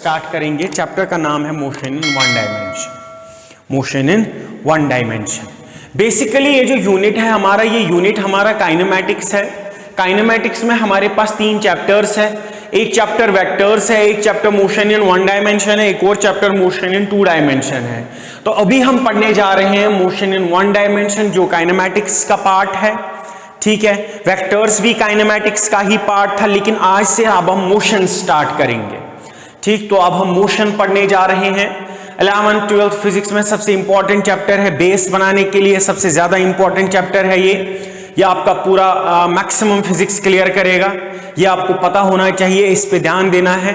Start करेंगे। Chapter का नाम है motion in one dimension. Motion in one dimension. Basically ये जो यूनिट है हमारा, ये यूनिट हमारा काइनेमैटिक्स है। काइनेमैटिक्स में हमारे पास 3 चैप्टर्स है। एक चैप्टर वेक्टर्स है, एक chapter motion in one dimension है, एक और चैप्टर मोशन इन 2 डायमेंशन है। तो अभी हम पढ़ने जा रहे हैं मोशन इन वन डायमेंशन, जो काइनेमैटिक्स का पार्ट है। ठीक है, वेक्टर्स भी काइनेमैटिक्स का ही पार्ट था, लेकिन आज से अब हम मोशन स्टार्ट करेंगे। ठीक, तो अब हम मोशन पढ़ने जा रहे हैं। 11th 12th फिजिक्स में सबसे इंपॉर्टेंट चैप्टर है, बेस बनाने के लिए सबसे ज्यादा इंपॉर्टेंट चैप्टर है ये आपका पूरा मैक्सिमम फिजिक्स क्लियर करेगा। ये आपको पता होना चाहिए, इस पे ध्यान देना है।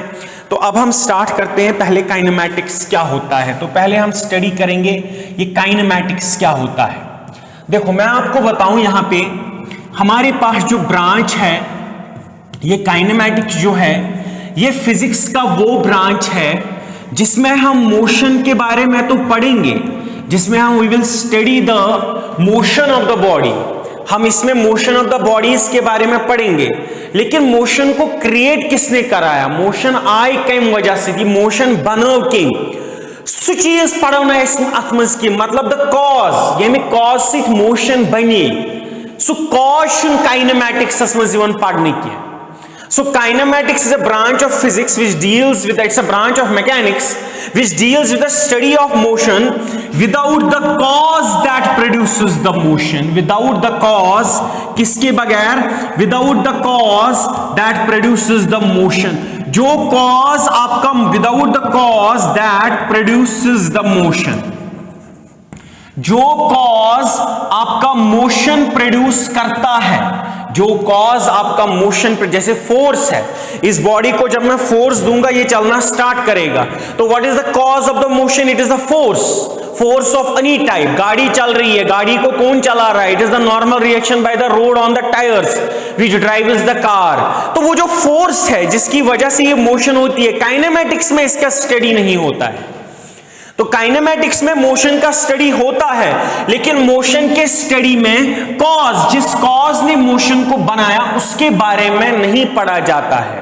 तो अब हम स्टार्ट करते हैं। पहले काइनेमैटिक्स क्या होता है, तो पहले हम स्टडी करेंगे ये काइनेमैटिक्स क्या होता है। देखो मैं आपको बताऊं, यहां पे हमारे पास जो ब्रांच है, ये काइनेमैटिक्स जो है, ये फिजिक्स का वो ब्रांच है जिसमें हम मोशन के बारे में तो पढ़ेंगे, जिसमें हम we will study the motion of the body. हम इसमें मोशन ऑफ द बॉडीज के बारे में पढ़ेंगे, लेकिन मोशन को क्रिएट किसने कराया, मोशन आय कम वजह से थी, मोशन बनव के सु चीज पढ़ो ना अथ की मतलब द कॉज, ये कॉज से मोशन बने सु कॉज काइनेमैटिक्स मज पढ़ने की। So kinematics is a branch of physics which deals with, it's a branch of mechanics which deals with the study of motion without the cause that produces the motion, without the cause, किसके बगैर, without the cause that produces the motion, जो cause आपका, without the cause that produces the motion, जो cause आपका motion produce करता है, जो cause आपका मोशन पर, जैसे फोर्स है, इस बॉडी को जब मैं फोर्स दूंगा ये चलना स्टार्ट करेगा। तो what is the cause of the motion? It is the force of any type. गाड़ी चल रही है, गाड़ी को कौन चला रहा है? It is the normal reaction by the road on the tyres which drives the car. तो वो जो फोर्स है जिसकी वजह से ये मोशन होती है, काइनेमैटिक्स में इसका स्टडी नहीं होता है। तो काइनेमैटिक्स में मोशन का स्टडी होता है, लेकिन मोशन के स्टडी में कॉज, जिस कॉज ने मोशन को बनाया उसके बारे में नहीं पढ़ा जाता है।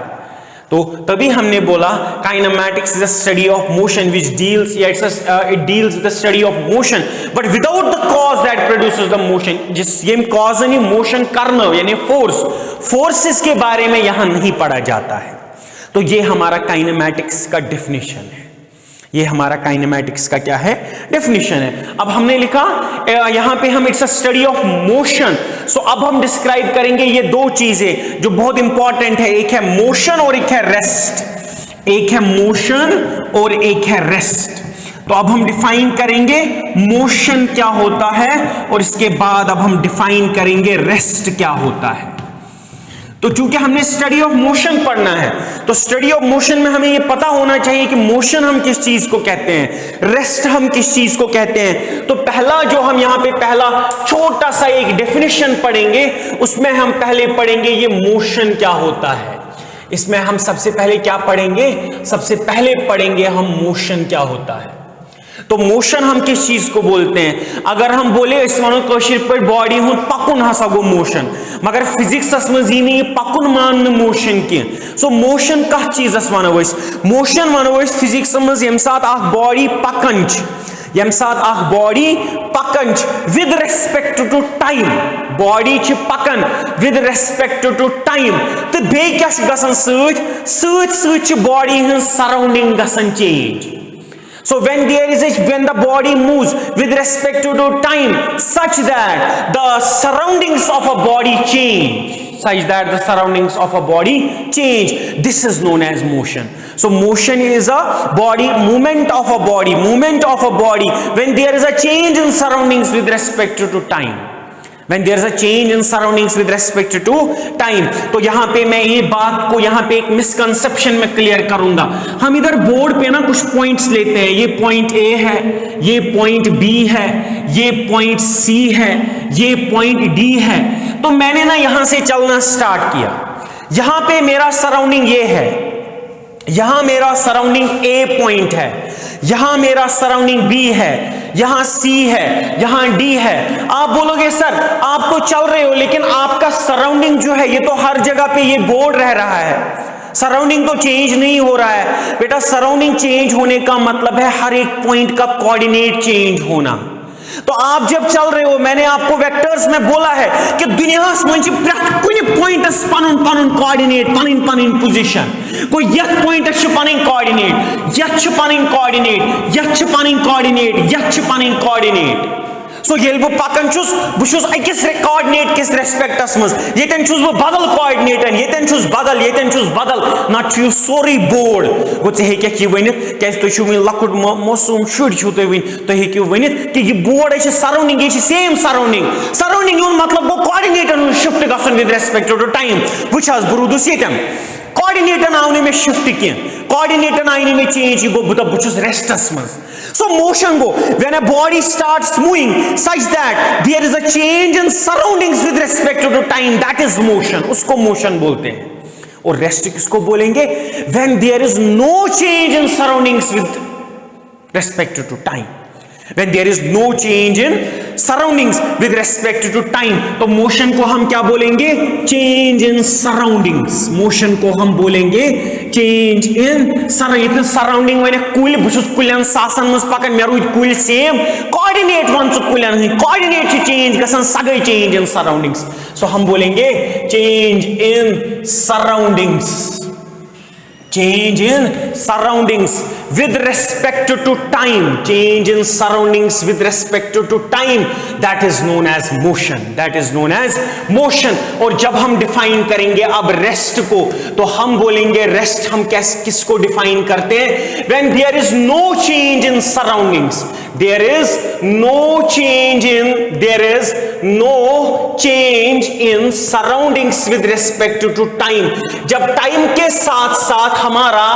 तो तभी हमने बोला kinematics is a study of motion which deals, it deals with the study of motion but without the cause that produces the motion. जिस ये कॉज यानी मोशन करना यानी फोर्सेस के बारे में यहां नहीं पढ़ा जाता है। तो ये हमारा काइनेमैटिक्स का डेफिनेशन है। ये हमारा काइनेमैटिक्स का क्या है, डेफिनेशन है। अब हमने लिखा यहां पे हम it's a study of motion. So अब हम डिस्क्राइब करेंगे ये 2 चीजें जो बहुत इंपॉर्टेंट है, एक है मोशन और एक है रेस्ट। एक है मोशन और एक है रेस्ट। तो अब हम डिफाइन करेंगे मोशन क्या होता है और इसके बाद अब हम डिफाइन करेंगे रेस्ट क्या होता है। तो चूंकि हमने स्टडी ऑफ मोशन पढ़ना है, तो स्टडी ऑफ मोशन में हमें यह पता होना चाहिए कि मोशन हम किस चीज को कहते हैं, रेस्ट हम किस चीज को कहते हैं। तो पहला जो हम यहां पे पहला छोटा सा एक डेफिनेशन पढ़ेंगे, उसमें हम पहले पढ़ेंगे ये मोशन क्या होता है। इसमें हम सबसे पहले क्या पढ़ेंगे, सबसे पहले पढ़ेंगे हम मोशन क्या होता है। तो मोशन हम किस चीज को बोलते हैं? अगर हम बोले पर बॉडी हूं पकुन हसा गो मोशन, मगर फिजिक्स में पकुन मान मोशन की। सो मोशन कह चीज वन मोशन वन फिजिक्स यम साथ बॉडी पकन, यम साथ बॉडी पकन with respect to time, body पकन विद रेस्पेक्ट टू टाइम। तो बे क्या गसन सत बॉडी हज सराउंडिंग गसन change. So when the body moves with respect to time such that the surroundings of a body change, this is known as motion. So motion is a movement of a body when there is a change in surroundings with respect to time. When there is a change in surroundings with respect to time. तो यहां पे मैं ये बात को यहां पे एक मिसकंसेप्शन में क्लियर करूंगा। हम इधर बोर्ड पे ना कुछ पॉइंट्स लेते हैं, ये पॉइंट ए है, ये पॉइंट बी है, ये पॉइंट सी है, ये पॉइंट डी है। तो मैंने ना यहां से चलना स्टार्ट किया, यहां पे मेरा सराउंडिंग ये है, यहां मेरा सराउंडिंग ए पॉइंट है, यहां मेरा सराउंडिंग बी है, यहां सी है, यहां डी है। आप बोलोगे सर आप तो चल रहे हो, लेकिन आपका सराउंडिंग जो है ये तो हर जगह पे ये बोर्ड रह रहा है। सराउंडिंग तो चेंज नहीं हो रहा है बेटा। सराउंडिंग चेंज होने का मतलब है हर एक पॉइंट का कोऑर्डिनेट चेंज होना। तो आप जब चल रहे हो, मैंने आपको वेक्टर्स में बोला है कि दुनियास मंच प्रत कुन points Panun Panun coordinate Panun Panun position. कोई यथ पॉइंटस पनुन कोऑर्डिनेट, यथ पनुन कोऑर्डिनेट, यथ पनुन कोऑर्डिनेट, यथ पनुन कोऑर्डिनेट। सो येल बह पकान बहुत अकिस कोऑर्डिनेट किस रेस्पेक्टस मज, येतन बह बदल कोऑर्डिनेटन, येतन बदल, येतन बदल, नत सोरे बोर्ड गो हे वनित क्या तुम लकुट मसूम शुर तुम वनित कि यह बोर्ड है सराउंडिंग, ये सेम सराउंडिंग। सराउंडिंग मतलब गो कोऑर्डिनेटन शिफ्ट गसन विद रेस्पेक्ट टू टाइम। वह बरूदस ये कोऑर्डिनेटन आव मे शिफ्ट कह, कोऑर्डिनेटन आई मे चेंज, यह गो बहुत रेस्टस मज। So motion go when a body starts moving such that there is a change in surroundings with respect to time, that is motion, उसको motion बोलते हैं। और rest किसको बोलेंगे? When there is no change in surroundings with respect to time, when there is no change in surroundings with respect to time, तो motion को हम क्या बोलेंगे? Change in surroundings। motion को हम बोलेंगे change in surrounding। वने कुल बुछुस कुलन सासन मस पकन मे रुद कुल सेम, कोऑर्डिनेट वन सु कुलन कोऑर्डिनेट चेंज गसन सगै चेंज इन सराउंडिंग्स। सो हम बोलेंगे change in surroundings, change in surroundings with respect to time, change in surroundings with respect to time, that is known as motion, that is known as motion। और जब हम define करेंगे अब rest को, तो हम बोलेंगे रेस्ट हम किसको डिफाइन करते हैं? when there is no change in surroundings, there is no change in surroundings with respect to time। जब टाइम के साथ साथ हमारा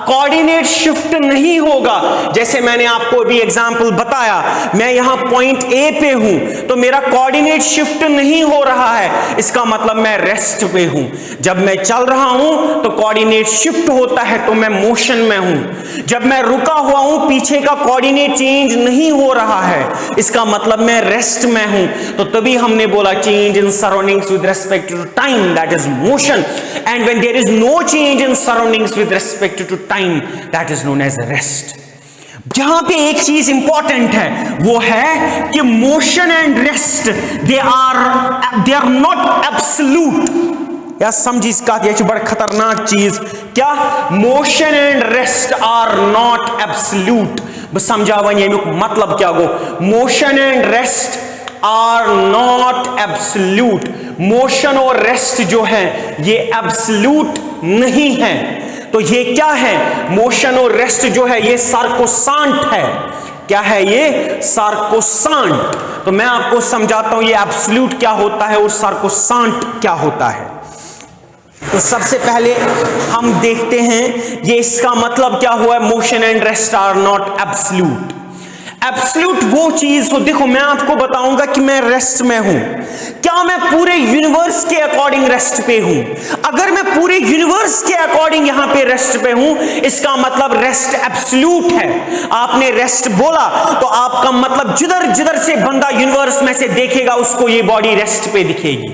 कोऑर्डिनेट शिफ्ट नहीं होगा, जैसे मैंने आपको अभी एग्जांपल बताया, मैं यहां पॉइंट ए पे हूं तो मेरा कोऑर्डिनेट शिफ्ट नहीं हो रहा है, इसका मतलब मैं रेस्ट पे हूं। जब मैं चल रहा हूं तो कोऑर्डिनेट शिफ्ट होता है तो मैं मोशन में हूं। जब मैं रुका हुआ हूं, पीछे का कोऑर्डिनेट चेंज नहीं हो रहा है, इसका मतलब मैं रेस्ट में हूं। तो तभी हमने बोला change in surroundings with respect to time, that is motion. And when there is no change in surroundings with respect to time, that is known as rest. जहां पे एक चीज इंपॉर्टेंट है वो है कि motion and rest they are not absolute. या समझी इसका, ये बड़ा खतरनाक चीज क्या? Motion and rest are not absolute. बस समझा वन ये मतलब क्या गो? Motion and rest are not absolute. Motion और रेस्ट जो है ये एब्सोल्यूट नहीं है। तो ये क्या है? मोशन और रेस्ट जो है ये सार्कोसांट है। क्या है ये? सार्कोसांट। तो मैं आपको समझाता हूं ये एब्सोल्यूट क्या होता है और सार्कोसांट क्या होता है। तो सबसे पहले हम देखते हैं ये इसका मतलब क्या हुआ? Motion and rest are not absolute. Absolute वो चीज हो, देखो मैं आपको बताऊंगा कि मैं रेस्ट में हूं। क्या मैं पूरे यूनिवर्स के अकॉर्डिंग रेस्ट पे हूं? अगर मैं पूरे यूनिवर्स के अकॉर्डिंग यहां पे रेस्ट पे हूं, इसका मतलब रेस्ट एब्सोल्यूट है। आपने रेस्ट बोला तो आपका मतलब जिधर जिधर से बंदा यूनिवर्स में से देखेगा उसको ये बॉडी रेस्ट पे दिखेगी।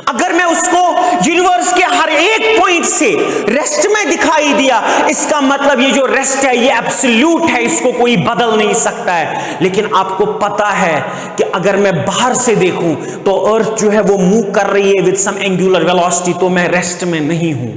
अगर मैं उसको यूनिवर्स के हर एक पॉइंट से रेस्ट में दिखाई दिया, इसका मतलब ये जो रेस्ट है ये एब्सोल्यूट है, इसको कोई बदल नहीं सकता है। लेकिन आपको पता है कि अगर मैं बाहर से देखूं तो अर्थ जो है वो मूव कर रही है विद सम एंगुलर वेलोसिटी, तो मैं रेस्ट में नहीं हूं।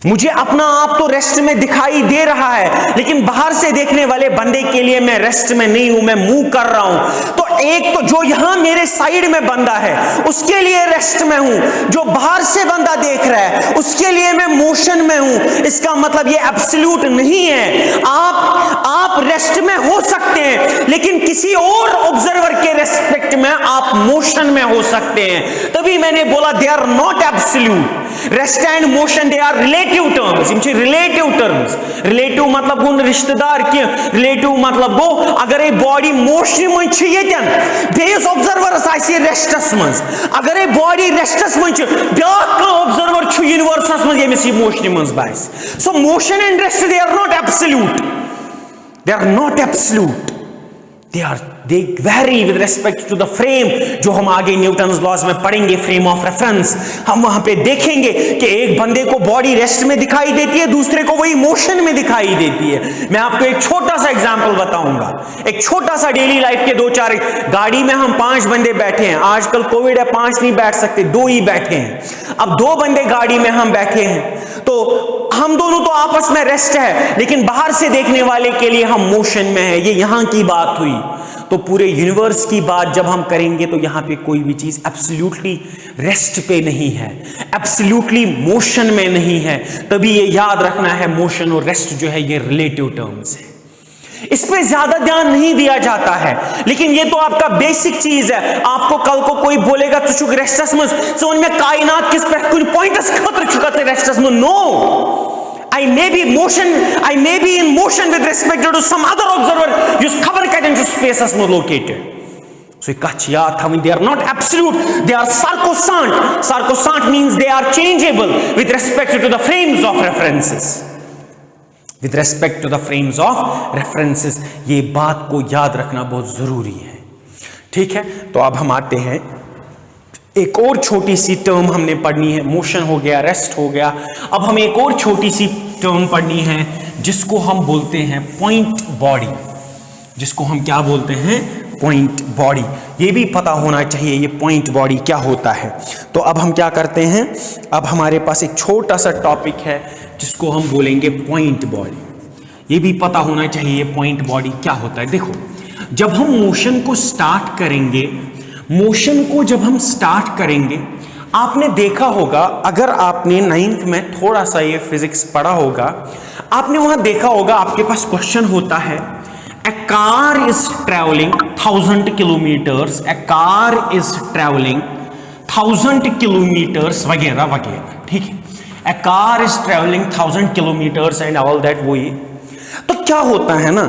मुझे अपना आप तो रेस्ट में दिखाई दे रहा है, लेकिन बाहर से देखने वाले बंदे के लिए मैं रेस्ट में नहीं हूं, मैं मूव कर रहा हूं। तो एक तो जो यहां मेरे साइड में बंदा है उसके लिए रेस्ट में हूं, जो बाहर से बंदा देख रहा है उसके लिए मैं मोशन में हूं। इसका मतलब ये एब्सोल्यूट नहीं है। आप रेस्ट में हो सकते हैं, लेकिन किसी और ऑब्जर्वर के रेस्पेक्ट में आप मोशन में हो सकते हैं। तभी मैंने बोला they are not absolute. Rest and motion they are relative terms. यम रिलेटिव टर्म्स। रिलेटिव मतलब गो रिश्तेदार की, रिलेटिव मतलब गो अगर ये बॉडी मोशन में ये बेस ऑब्जर्वर्स आसी रेस्टस मज, अगर ये बॉडी रेस्टस मज ब्याक ऑब्जर्वर यूनिवर्सस मज यमिस ये मोशन मज बास। So motion and rest they are not absolute, they are not absolute, they vary with respect to the frame, जो हम आगे न्यूटन्स लॉज में पढ़ेंगे, फ्रेम ऑफ रेफरेंस। हम वहां पे देखेंगे कि एक बंदे को बॉडी रेस्ट में दिखाई देती है, दूसरे को वही मोशन में दिखाई देती है। मैं आपको एक छोटा सा एग्जांपल बताऊंगा, एक छोटा सा डेली लाइफ के 2-4। गाड़ी में हम 5 बंदे बैठे हैं, आजकल कोविड है 5 नहीं बैठ सकते, 2 ही बैठे हैं। अब 2 बंदे गाड़ी में हम बैठे हैं, तो हम दोनों तो आपस में रेस्ट है, लेकिन बाहर से देखने वाले के लिए हम मोशन में है। ये यहां की बात हुई। तो पूरे यूनिवर्स की बात जब हम करेंगे तो यहां पे कोई भी चीज एब्सोल्युटली रेस्ट पे नहीं है, एब्सोल्युटली मोशन में नहीं है। तभी ये याद रखना है, मोशन और रेस्ट जो है ये रिलेटिव टर्म्स है, इस पे ज्यादा ध्यान नहीं दिया जाता है। लेकिन ये तो आपका बेसिक चीज है। आपको कल को कोई बोलेगा तो चुक रेस्टस में समझ में कायनात किस पे कोई पॉइंट्स खतर चुका थे रेस्टस में। No, I may be in motion with respect to some other observer who's cover into spaces more located. So they are not absolute, they are circumstant. Circumstant means they are changeable with respect to the frames of references. With respect to the frames of references, ये बात को याद रखना बहुत जरूरी है। ठीक है, तो अब हम आते हैं, एक और छोटी सी टर्म हमने पढ़नी है। मोशन हो गया, रेस्ट हो गया। अब हमें एक और छोटी सी टर्म पढ़नी है जिसको हम बोलते हैं पॉइंट बॉडी। जिसको हम क्या बोलते हैं? Point body. ये भी पता होना चाहिए ये पॉइंट बॉडी क्या होता है। तो अब हम क्या करते हैं, अब हमारे पास एक छोटा सा टॉपिक है जिसको हम बोलेंगे पॉइंट बॉडी। ये भी पता होना चाहिए पॉइंट बॉडी क्या होता है। देखो, जब हम मोशन को स्टार्ट करेंगे, मोशन को जब हम स्टार्ट करेंगे, आपने देखा होगा, अगर आपने 9th में थोड़ा सा ये फिजिक्स पढ़ा होगा, आपने वहां देखा होगा, आपके पास क्वेश्चन होता है, a car is travelling 1000 kilometres, a car is travelling 1000 kilometres वगैरह वगैरह। ठीक है, a car is travelling 1000 kilometres and all that. वो ये तो क्या होता है ना,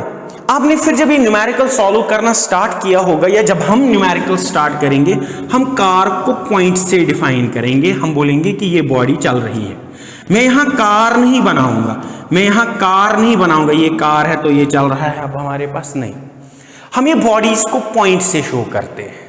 आपने फिर जब ये न्यूमेरिकल सॉल्व करना स्टार्ट किया होगा, या जब हम न्यूमेरिकल स्टार्ट करेंगे, हम कार को पॉइंट से डिफाइन करेंगे। हम बोलेंगे कि ये बॉडी चल रही है। मैं यहां कार नहीं बनाऊंगा, मैं यहां कार नहीं बनाऊंगा, ये कार है तो ये चल रहा है। अब हमारे पास नहीं, हम ये बॉडीज को पॉइंट से शो करते हैं।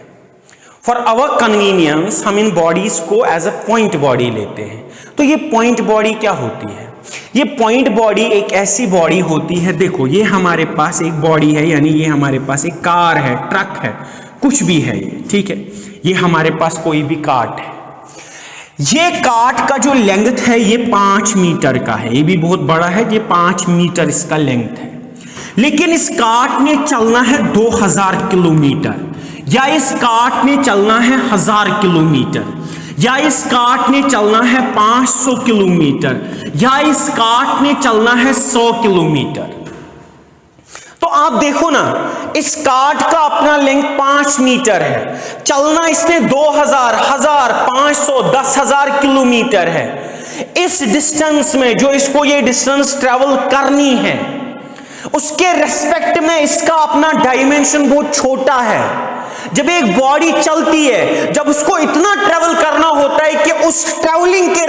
फॉर आवर कन्वीनियंस हम इन बॉडीज को एज अ पॉइंट बॉडी लेते हैं। तो ये पॉइंट बॉडी क्या होती है? ये पॉइंट बॉडी एक ऐसी बॉडी होती है, देखो ये हमारे पास एक बॉडी है, यानी ये हमारे पास एक कार है, ट्रक है, कुछ भी है ये। ठीक है, ये हमारे पास कोई भी कार्ट है। ये कार्ट का जो लेंथ है ये 5 मीटर का है, ये भी बहुत बड़ा है, ये 5 मीटर इसका लेंथ है। लेकिन इस कार्ट ने चलना है 2000 किलोमीटर, या इस कार्ट ने चलना है 1000 किलोमीटर, या इस कार्ट ने चलना है 500 किलोमीटर, या इस कार्ट ने चलना है 100 किलोमीटर। तो आप देखो ना, इस कार्ट का अपना लेंथ 5 मीटर है, चलना इसने 2000, 1000, 500, 10,000 किलोमीटर है। इस डिस्टेंस में जो इसको ये डिस्टेंस ट्रेवल करनी है, उसके रेस्पेक्ट में इसका अपना डायमेंशन बहुत छोटा है। जब एक बॉडी चलती है, जब उसको इतना ट्रेवल करना होता है कि उस ट्रेवलिंग के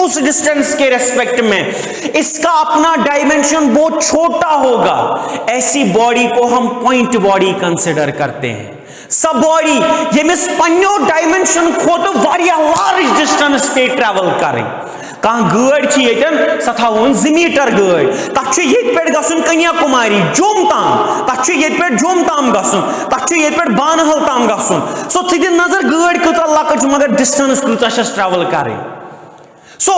उस डिस्टेंस के रेस्पेक्ट में इसका अपना डायमेंशन बहुत छोटा होगा, ऐसी बॉडी को हम पॉइंट बॉडी कंसिडर करते हैं। सब बॉडी यमिस पन्नो डायमेंशन खो तो वारिया लार्ज डिस्टेंस पे ट्रेवल करें। कहां गाड़ छी येतन सथावन 2 मीटर गाड़, तछ येत पेट गसुन कन्याकुमारी जोम ताम, तछ येत पेट जोम ताम गसुन, तछ येत पेट बानहल ताम गसुन। सो थिद नजर गाड़ कचा लकच मगर डिस्टेंस कचा छस ट्रेवल करे। So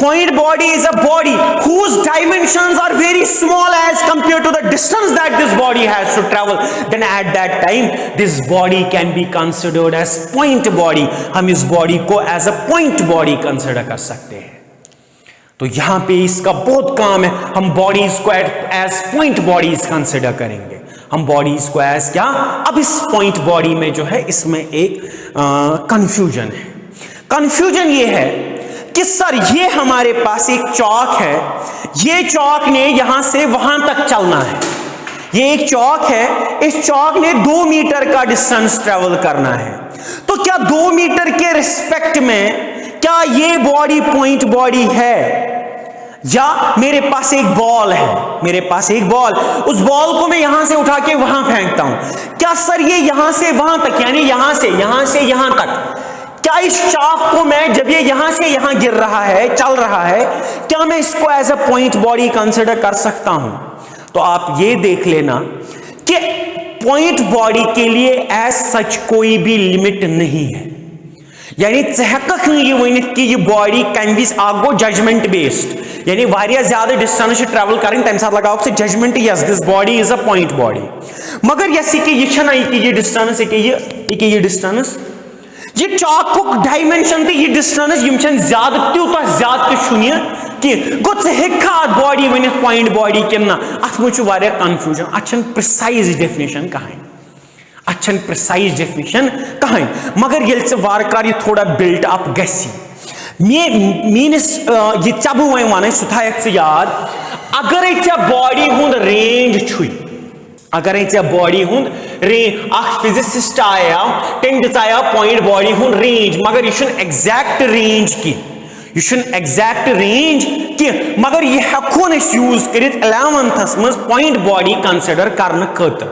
point body is a body whose dimensions are very small as compared to the distance that this body has to travel. Then at that time this body can be considered as point body. हम इस body को as a point body consider कर सकते हैं। तो यहां पे इसका बहुत काम है, हम bodies को as point bodies consider करेंगे। हम bodies को as क्या? अब इस point body में जो है, इसमें एक confusion है। confusion ये है कि सर ये हमारे पास एक चौक है, ये चौक ने यहां से वहां तक चलना है। ये एक चौक है, इस चौक ने 2 मीटर का डिस्टेंस ट्रेवल करना है। तो क्या 2 मीटर के रिस्पेक्ट में क्या ये बॉडी पॉइंट बॉडी है? या मेरे पास एक बॉल है, मेरे पास एक बॉल, उस बॉल को मैं यहां से उठा के वहां फेंकता हूं, क्या सर ये यहां से वहां तक, यानी यहां से यहां तक, क्या इस चाक को मैं जब ये यहां से यहां गिर रहा है, चल रहा है, क्या मैं इसको as a point body consider कर सकता हूं? तो आप ये देख लेना कि पॉइंट बॉडी के लिए एज सच कोई भी लिमिट नहीं है, यानी ये वनित कि ये बॉडी कैन बी गो जजमेंट बेस्ड, यानी वारिया ज्यादा डिस्टेंस ट्रैवल करें तम साथ लगाओ से judgement yes this body is a point body, मगर यस कि ये डिस्टेंस ये डिस्टेंस, ये चाक डायमेंशन तो ये डिस्टेंस ज्यादा त्यूता ज्यादा कि बॉडी वन पॉइंट बॉडी कि ना, अत मुझ कन्फ्यूजन, अत प्रिसाइज डेफिनेशन कहें, अत प्रिसाइज डेफिनेशन कहें, मगर ये वारकार ये थोड़ा बिल्ट अप गसी मीनिस ये चा बह वन सह याद, अगर बॉडी हुंद रेंज छुई, अगर बॉडी हुंद रेंज, फिजिसिस्ट आया तम दिया पॉइंट बॉडी हुंद रेंज, मगर यह एग्जैक्ट रेंज की, यह एग्जैक्ट रेंज की, मगर यह हेकोन यूज कर 11th मज पॉइंट बॉडी कंसिडर करने खतर,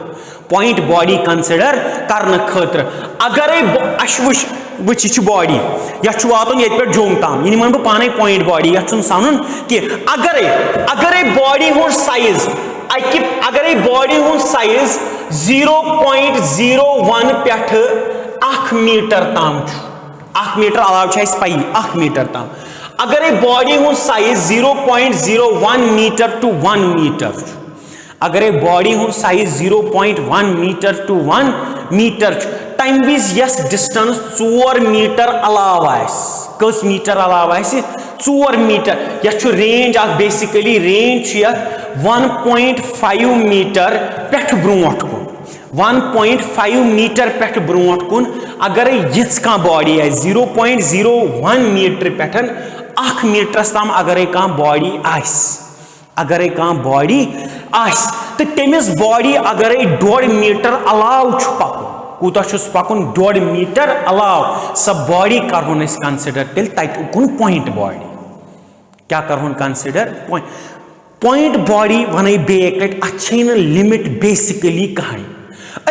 पॉइंट बॉडी कंसिडर करने खतर, अगर वह बॉडी यह वातन ये पे जोम ताम, यह वन बह पाने पॉइंट बॉडी, यह सन कि अगर बॉडी हुंद साइज, अगर बॉडी हुंद साइज 0.01 पे 1 मीटर ताम, 1 मीटर अलाव पई 1 मीटर ताम, अगर बॉडी हुंद साइज 0.01 मीटर टू 1 मीटर, अगर बॉडी हुंद साइज 0.1 मीटर टू 1 मीटर, तम विज यस डिस्टेंस 4 मीटर अलाव कस मीटर अलाव 4 मीटर, यह रेंज बेसिकली रेंज 1.5 मीटर पे ब्रोट कुन, 1.5 मीटर पे ब्रोट कुन, अगर यिच कह बॉडी है 0.01 मीटर पे 1 मीटरस तम अगर कह बॉडी अगर कह बॉडी तो तमिस बॉडी अगर 1.5 मीटर अलाव पकुन, कूता पकुन 1.5 मीटर अलाव, सब बॉडी करहुन कंसिडर तेल तत उकुन पॉइंट बॉडी, क्या करहुन कंसिडर पॉइंट बॉडी वन बेक लट, अच्छे लिमिट बेसिकली कहें,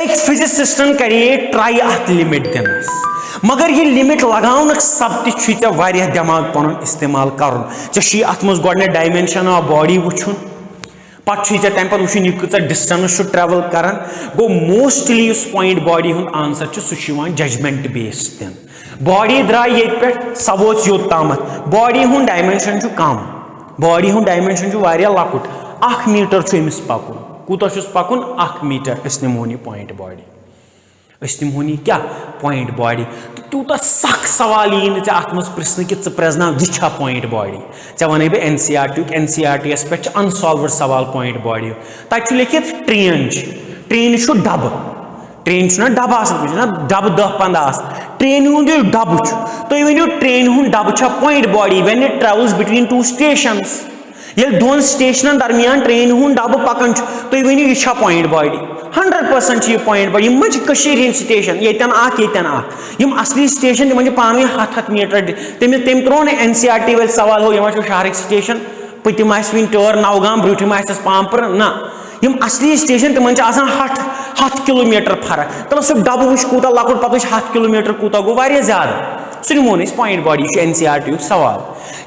एक फिजिसिस्टन करे ट्राई अत लिमिट दिनस, मगर ये लिमिट लगान सब ते दिमाग पन इस्तेमाल कर, अत मज गो डायमेंशन ऑफ बॉडी वुन, पे तम पे वो कूचा डिस्टेंस ट्रेवल कर, गो मोस्टली पॉइंट बॉडी हुंद आंसर सह जजमेंट बेस्ड दिन, बॉडी द्राय ये पे सवोच योत तामत, बॉडी हुंद डायमेंशन कम, body हुंद dimension लकुट, 1 metre Amish पकुन, कूता पकुन 1 metre, निमोन point body, निमोन क्या पॉइंट बॉडी, तो तूता सख सवाल यी ना अत मज प्रश्न कि प्रजना यह पॉइंट बॉडी, ऐ वन बह NCERT पे अनसॉल्व्ड सवाल पॉइंट बॉडी, तक लिखित ट्रेन, ट्रेन डब, ट्रेन डब ना डब 10-15, ट्रेन हुंद डब, तुम वनु ट्रेन हुंद डब point body when it travels between 2 stations, ये 2 स्टेशन दरमियान ट्रेन हुंद डब पकान, तुम वनु यह पॉइंट बॉडी, 100% ये पॉइंट बॉडी, यम स्टेशन येतन असली स्टेशन तम पान 100 मीटर, तम त्रो NCERT वाल सवाल हो यह शहर स्टेशन, पतिम वन टर्न नौगाम ब्रूठिम पामपुर ना, यम असली स्टेशन तम 100 किलोमीटर फर्क, तल सह डब वो कूता लकुट पे 100 किलोमीटर कूता गो ज्यादा, सह निमोन पॉइंट बॉडी NCERT सवाल,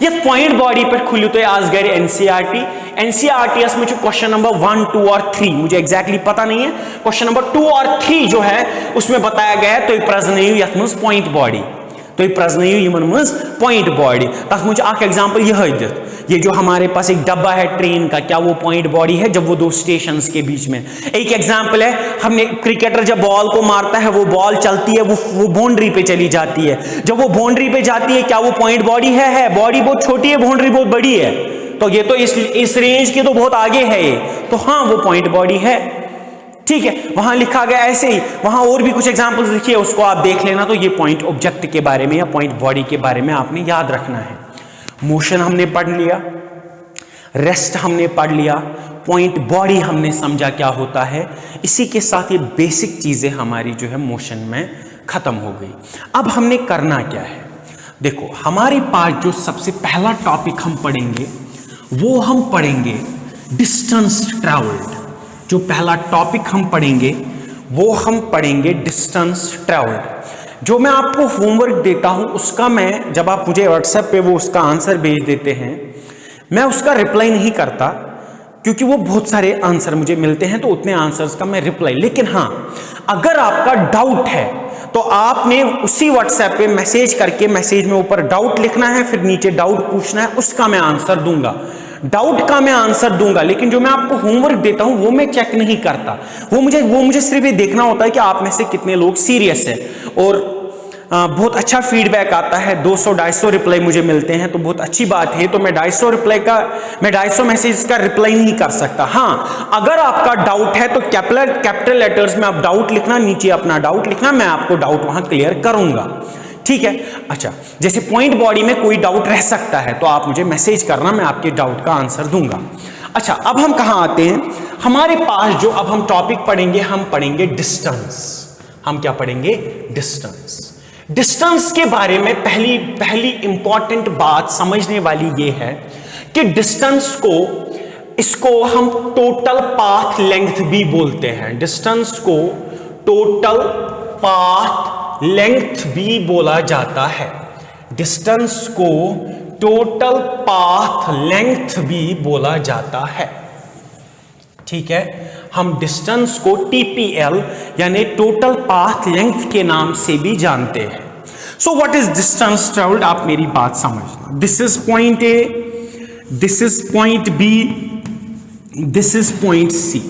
ये पॉइंट बॉडी पे खुलू तुम आज गर NCERT में क्वेश्चन नंबर 1, 2 और 3, मुझे एग्जैक्टली पता नहीं है, क्वेश्चन नंबर 2 और 3 जो है उसमें बताया गया है, तो प्रजनयु यथ मज पॉइंट बॉडी, तो प्रजनयु यमन मज पॉइंट बॉडी, तथ मुझे एक एग्जाम्पल यह दित, ये जो हमारे पास एक डब्बा है ट्रेन का, क्या वो पॉइंट बॉडी है जब वो 2 स्टेशंस के बीच में, एक एग्जाम्पल है, हमने क्रिकेटर जब बॉल को मारता है वो बॉल चलती है, वो बाउंड्री पे चली जाती है, जब वो बाउंड्री पे जाती है क्या वो पॉइंट बॉडी है, बॉडी बहुत छोटी है, बाउंड्री बहुत बड़ी है, तो ये तो इस रेंज के तो बहुत आगे है ये, तो हाँ वो पॉइंट बॉडी है, ठीक है, वहां लिखा गया ऐसे ही, वहां और भी कुछ एग्जांपल्स लिखिए, उसको आप देख लेना, तो ये पॉइंट ऑब्जेक्ट के बारे में या पॉइंट बॉडी के बारे में आपने याद रखना है। मोशन हमने पढ़ लिया, रेस्ट हमने पढ़ लिया, पॉइंट बॉडी हमने समझा क्या होता है, इसी के साथ ये बेसिक चीजें हमारी जो है मोशन में खत्म हो गई। अब हमने करना क्या है, देखो हमारे पास जो सबसे पहला टॉपिक हम पढ़ेंगे वो हम पढ़ेंगे डिस्टेंस ट्रैवल्ड। जो पहला टॉपिक हम पढ़ेंगे वो हम पढ़ेंगे डिस्टेंस ट्रैवल्ड। जो मैं आपको होमवर्क देता हूं उसका मैं, जब आप मुझे व्हाट्सएप पे वो उसका आंसर भेज देते हैं, मैं उसका रिप्लाई नहीं करता क्योंकि वो बहुत सारे आंसर मुझे मिलते हैं, तो उतने आंसर्स का मैं रिप्लाई। लेकिन हाँ, अगर आपका डाउट है तो आपने उसी व्हाट्सएप पे मैसेज करके, मैसेज में ऊपर डाउट लिखना है, फिर नीचे डाउट पूछना है, उसका मैं आंसर दूंगा। डाउट का मैं आंसर दूंगा, लेकिन जो मैं आपको होमवर्क देता हूं वो मैं चेक नहीं करता। वो मुझे सिर्फ ये देखना होता है कि आप में से कितने लोग सीरियस है। और बहुत अच्छा फीडबैक आता है, 200-250 रिप्लाई मुझे मिलते हैं, तो बहुत अच्छी बात है। तो मैं 250 मैसेज का रिप्लाई नहीं कर सकता। हाँ, अगर आपका डाउट है तो कैपिटल लेटर्स में आप डाउट लिखना, नीचे अपना डाउट लिखना, मैं आपको डाउट वहां क्लियर करूंगा, ठीक है। अच्छा, जैसे पॉइंट बॉडी में कोई डाउट रह सकता है तो आप मुझे मैसेज करना, मैं आपके डाउट का आंसर दूंगा। अच्छा, अब हम कहां आते हैं, हमारे पास जो अब हम टॉपिक पढ़ेंगे, हम पढ़ेंगे डिस्टेंस। हम क्या पढ़ेंगे? डिस्टेंस। डिस्टेंस के बारे में पहली इंपॉर्टेंट बात समझने वाली यह है कि डिस्टेंस को, इसको हम टोटल पाथ लेंथ भी बोलते हैं। डिस्टेंस को टोटल पाथ लेंथ भी बोला जाता है। डिस्टेंस को टोटल पाथ लेंथ भी बोला जाता है, ठीक है। हम डिस्टेंस को TPL यानी टोटल पाथ लेंथ के नाम से भी जानते हैं। So what is distance travelled? आप मेरी बात समझना। This is point A, this is point B, this is point C।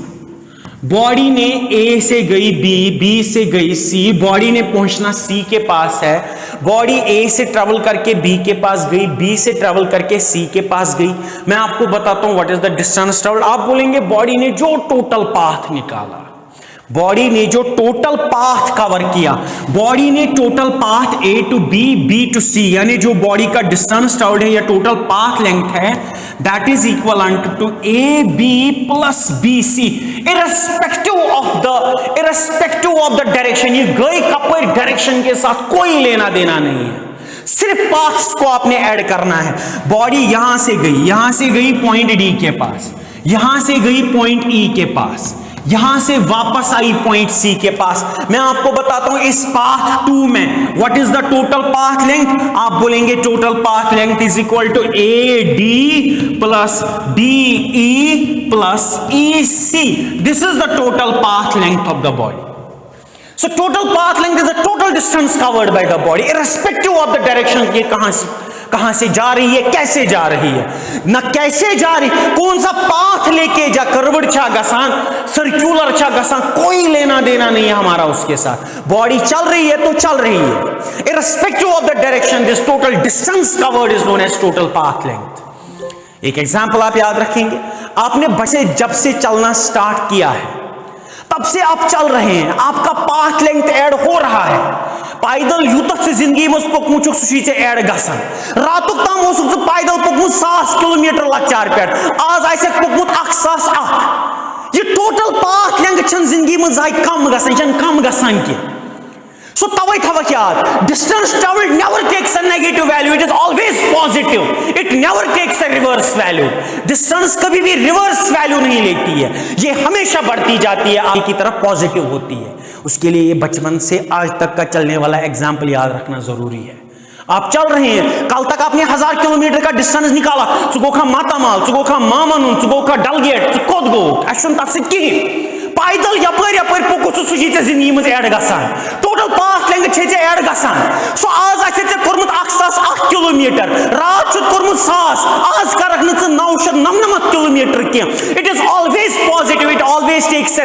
Body ने A से गई B, B से गई C, बॉडी ने पहुंचना C के पास है। बॉडी A से ट्रेवल करके B के पास गई, B से ट्रेवल करके C के पास गई। मैं आपको बताता हूं what is the distance travelled. आप बोलेंगे बॉडी ने जो टोटल पाथ निकाला, बॉडी ने जो टोटल पाथ कवर किया, बॉडी ने total path A to B, B to C, यानी जो बॉडी का डिस्टेंस ट्रेवल्ड है या टोटल पाथ लेंथ है, that is equal to AB plus BC irrespective of the direction. ये गई कपड़ डायरेक्शन के साथ कोई लेना देना नहीं है, सिर्फ पाथ्स को आपने ऐड करना है। बॉडी यहां से गई पॉइंट D के पास, यहां से गई पॉइंट E के पास, यहां से वापस आई पॉइंट C के पास। मैं आपको बताता हूं इस पाथ 2 में what is the total path length. आप बोलेंगे total path length is equal to AD plus DE plus EC। This is the total path length of the body. So total path length is the total distance covered by the body, irrespective of the direction। ये कहां से जा रही है, कैसे जा रही है, ना कैसे जा रही, कौन सा पाथ लेके जा, कर्वड छा गसान, सर्कुलर छा गसान, कोई लेना देना नहीं है हमारा उसके साथ। बॉडी चल रही है तो चल रही है, irrespective of the direction, this total distance covered is known as total path length। एक एग्जांपल आप याद रखेंगे, आपने बसे जब से चलना स्टार्ट किया है तब से आप चल रहे हैं, आपका पाथ लेंथ ऐड हो रहा है। पैदल यूतक से जिंदगी में पकमुचुक सुशी से ऐड गसन, रातुक ताम हो सुख पैदल पकमुत 100 किलोमीटर लचार पे, आज ऐसे पकमुत 101। ये टोटल पाथ लेंथ छन जिंदगी में जाय कम गसन की। So tawai thawak yaad, distance traveled never takes a negative value, it is always positive, it never takes a reverse value। distance कभी भी reverse value नहीं लेती है, ये हमेशा बढ़ती जाती है, आपकी तरफ पॉजिटिव होती है। उसके लिए ये बचपन से आज तक का चलने वाला एग्जाम्पल याद रखना जरूरी है। आप चल रहे हैं, कल तक आपने 1000 किलोमीटर का डिस्टेंस निकाला, चुगोखा मातामाल, चुगोखा मामनुन, चुगोखा डलगेट, चुकोदगो अशुन तक किन पैदल यपर पकुस सुजी जिंदगी में ऐड गसान, टोटल पाथ लेंथ छे ऐड गसान। सो आज कर्मुत 101 किलोमीटर, रात कर्मुत 1000, आज करक 999 किलोमीटर की। It is always positive, it always takes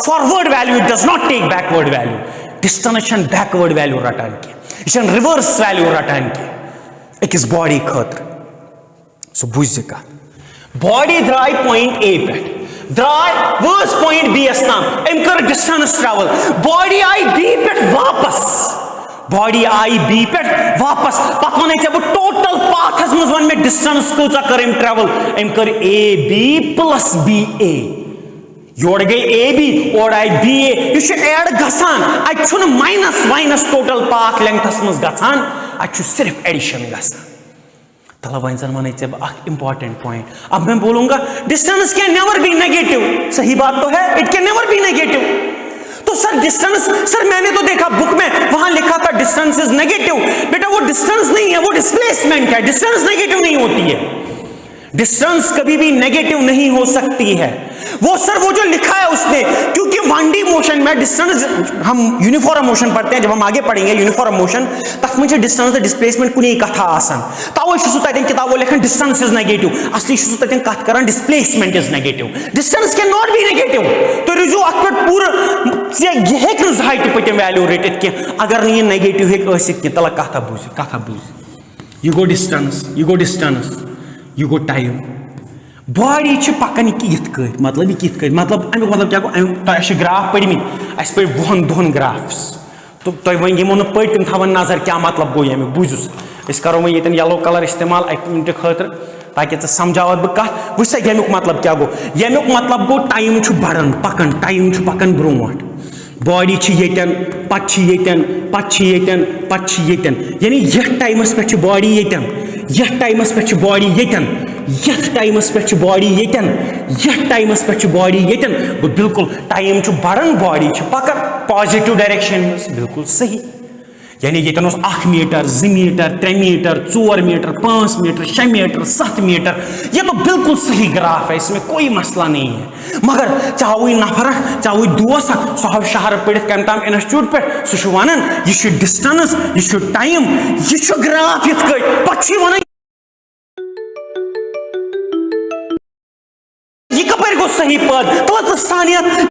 forward value, it does not take backward value. Distance backward value रटान की, यह रिवर्स वैल्यू रटान की अकिस बॉडी खतर। सो बुझ बॉडी द्राय पॉइंट A पे, द्राय वर्स पॉइंट B नाम, अम कर डिस्टेंस ट्रैवल, बॉडी आई B पे वापस, बॉडी आई B पे वापस, पत वन वो टोटल पाथस मज वन में डिस्टेंस कूचा कर ट्रैवल, अम कर AB प्लस BA। योड़ गई AB और आई BA, यह ऐड गसान, a minus total path lengths मज गसान, अ सिर्फ एडिशन गसान। तला वन जन वन इंपॉर्टेंट पॉइंट। अब मैं बोलूंगा distance can never be negative, सही बात तो है, it can never be negative. तो सर डिस्टेंस, सर मैंने तो देखा बुक में वहां लिखा था डिस्टेंस इज नेगेटिव। बेटा वो डिस्टेंस नहीं है, वो डिस्प्लेसमेंट है, डिस्टेंस नेगेटिव नहीं होती है। डिस्टेंस कभी भी नेगेटिव नहीं हो सकती है। वो सर वो जो लिखा है उसने, क्योंकि 1D मोशन में डिस्टेंस, हम यूनिफॉर्म मोशन पढ़ते हैं, जब हम आगे पढ़ेंगे यूनिफॉर्म मोशन, तक मुझे डिस्टेंस डिस्प्लेसमेंट कुछ कथा आसान तवे किताबों लिखन डिस्टेंस इज नेगेटिव, असली तन कत कर displacement is negative, distance can not be negative. तो रिजो अत पे पूरा यह जहां पतम वैल्यू रटित कह, अगर नहीं नेगेटिव हे तला कथा बूझ यह गो डिस्टेंस यह गो टाइम। बॉडी पकान मतलब मतलब अमुक मतलब क्या गो, ग्राफ पढ़मित अस पे वहन दोहन ग्राफ्स, तो तुम वन यमो पे तम थवन नजर क्या मतलब गो यमुक बूझुस। अस करो वो ये येलो कलर इस्तेमाल 1 मिनट खतर ताकि चे समझावत बह कत वुस यमुक मतलब क्या गो। यमुक मतलब गो टाइम बढ़ान पकान, टाइम पकान ब्रोट, बॉडी येतन पत यानी यह टाइमस पे बॉडी येतन, यह टाइमस पे बॉडी येतन, यह टाइमस पे बॉडी येतन, यह टाइमस पे बॉडी येतन। गो बिल्कुल टाइम बढ़ान, बॉडी पकान पॉजिटिव डायरेक्शन में, बिल्कुल सही। यानी ये 1 metre 2 metre 3 metre 4 metre 5 metre 6 metre 7 metre, ये तो बिल्कुल सही ग्राफ है, इसमें कोई मसला नहीं है। मगर चाहे वही नफर चाहे वही दोस्त सह शहर पढ़ कम तम इंस्टीट्यूट पे सह वन यह डिस्टेंस यह टाइम यह ग्राफ ये वन यह कपर गो सही पद तो सानियत